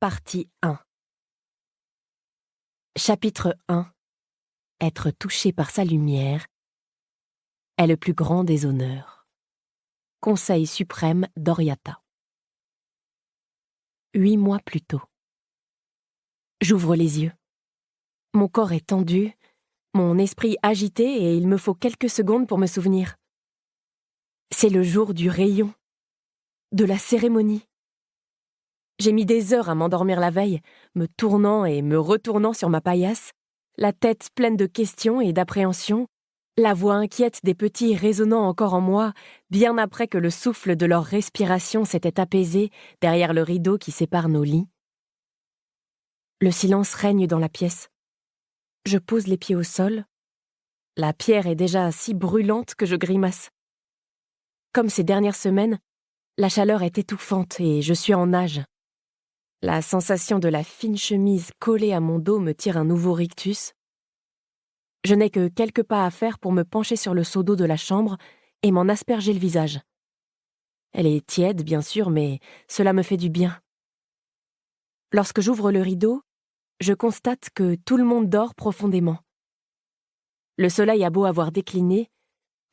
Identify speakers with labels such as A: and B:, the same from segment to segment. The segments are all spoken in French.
A: Partie 1. Chapitre 1. Être touché par sa lumière est le plus grand des honneurs. Conseil suprême d'Oryata. 8 mois plus tôt. J'ouvre les yeux. Mon corps est tendu, mon esprit agité et il me faut quelques secondes pour me souvenir. C'est le jour du rayon, de la cérémonie. J'ai mis des heures à m'endormir la veille, me tournant et me retournant sur ma paillasse, la tête pleine de questions et d'appréhension, la voix inquiète des petits résonnant encore en moi, bien après que le souffle de leur respiration s'était apaisé derrière le rideau qui sépare nos lits. Le silence règne dans la pièce. Je pose les pieds au sol. La pierre est déjà si brûlante que je grimace. Comme ces dernières semaines, la chaleur est étouffante et je suis en nage. La sensation de la fine chemise collée à mon dos me tire un nouveau rictus. Je n'ai que quelques pas à faire pour me pencher sur le seau d'eau de la chambre et m'en asperger le visage. Elle est tiède, bien sûr, mais cela me fait du bien. Lorsque j'ouvre le rideau, je constate que tout le monde dort profondément. Le soleil a beau avoir décliné,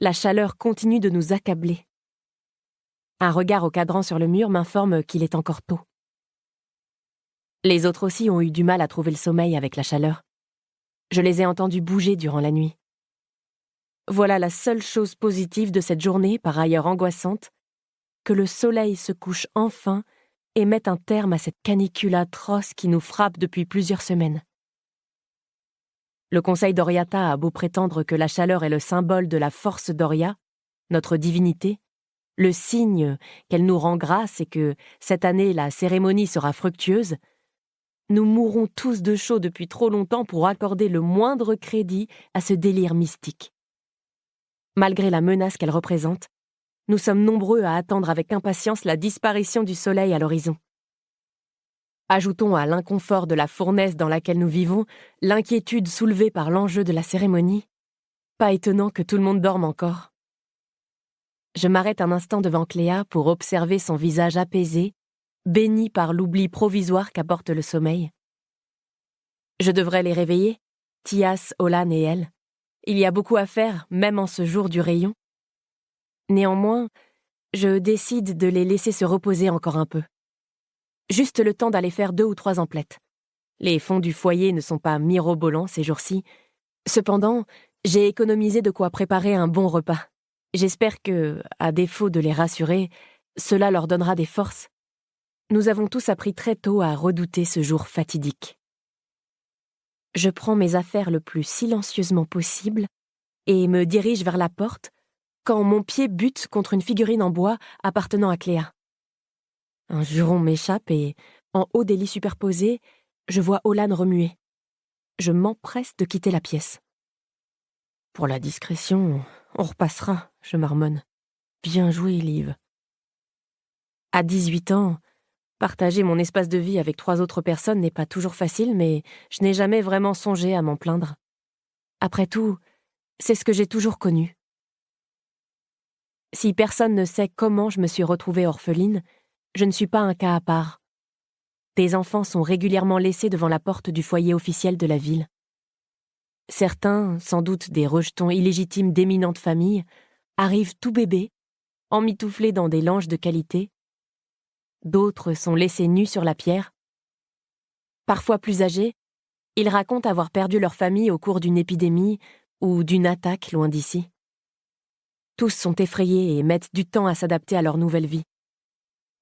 A: la chaleur continue de nous accabler. Un regard au cadran sur le mur m'informe qu'il est encore tôt. Les autres aussi ont eu du mal à trouver le sommeil avec la chaleur. Je les ai entendus bouger durant la nuit. Voilà la seule chose positive de cette journée, par ailleurs angoissante, que le soleil se couche enfin et mette un terme à cette canicule atroce qui nous frappe depuis plusieurs semaines. Le conseil d'Oryata a beau prétendre que la chaleur est le symbole de la force d'Oria, notre divinité, le signe qu'elle nous rend grâce et que, cette année, la cérémonie sera fructueuse, nous mourrons tous de chaud depuis trop longtemps pour accorder le moindre crédit à ce délire mystique. Malgré la menace qu'elle représente, nous sommes nombreux à attendre avec impatience la disparition du soleil à l'horizon. Ajoutons à l'inconfort de la fournaise dans laquelle nous vivons l'inquiétude soulevée par l'enjeu de la cérémonie. Pas étonnant que tout le monde dorme encore. Je m'arrête un instant devant Cléa pour observer son visage apaisé, béni par l'oubli provisoire qu'apporte le sommeil. Je devrais les réveiller, Thias, Olan et elle. Il y a beaucoup à faire, même en ce jour du rayon. Néanmoins, je décide de les laisser se reposer encore un peu. Juste le temps d'aller faire 2 ou 3 emplettes. Les fonds du foyer ne sont pas mirobolants ces jours-ci. Cependant, j'ai économisé de quoi préparer un bon repas. J'espère que, à défaut de les rassurer, cela leur donnera des forces. Nous avons tous appris très tôt à redouter ce jour fatidique. Je prends mes affaires le plus silencieusement possible et me dirige vers la porte quand mon pied bute contre une figurine en bois appartenant à Cléa. Un juron m'échappe et, en haut des lits superposés, je vois Olan remuer. Je m'empresse de quitter la pièce. Pour la discrétion, on repassera, je marmonne. Bien joué, Liv. À 18 ans, partager mon espace de vie avec 3 autres personnes n'est pas toujours facile, mais je n'ai jamais vraiment songé à m'en plaindre. Après tout, c'est ce que j'ai toujours connu. Si personne ne sait comment je me suis retrouvée orpheline, je ne suis pas un cas à part. Des enfants sont régulièrement laissés devant la porte du foyer officiel de la ville. Certains, sans doute des rejetons illégitimes d'éminentes familles, arrivent tout bébés, emmitouflés dans des langes de qualité. D'autres sont laissés nus sur la pierre. Parfois plus âgés, ils racontent avoir perdu leur famille au cours d'une épidémie ou d'une attaque loin d'ici. Tous sont effrayés et mettent du temps à s'adapter à leur nouvelle vie.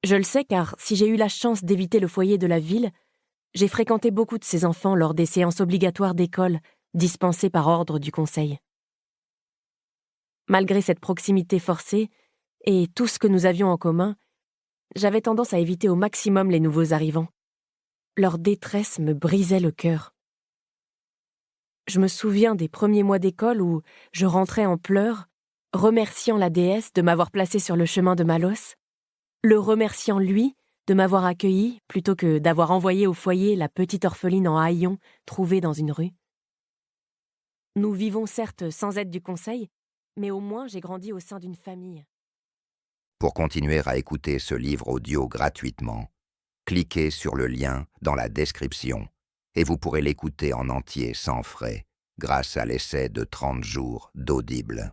A: Je le sais car si j'ai eu la chance d'éviter le foyer de la ville, j'ai fréquenté beaucoup de ces enfants lors des séances obligatoires d'école dispensées par ordre du conseil. Malgré cette proximité forcée et tout ce que nous avions en commun, j'avais tendance à éviter au maximum les nouveaux arrivants. Leur détresse me brisait le cœur. Je me souviens des premiers mois d'école où je rentrais en pleurs, remerciant la déesse de m'avoir placée sur le chemin de Malos, le remerciant lui de m'avoir accueilli plutôt que d'avoir envoyé au foyer la petite orpheline en haillons trouvée dans une rue. Nous vivons certes sans aide du conseil, mais au moins j'ai grandi au sein d'une famille.
B: Pour continuer à écouter ce livre audio gratuitement, cliquez sur le lien dans la description et vous pourrez l'écouter en entier sans frais grâce à l'essai de 30 jours d'Audible.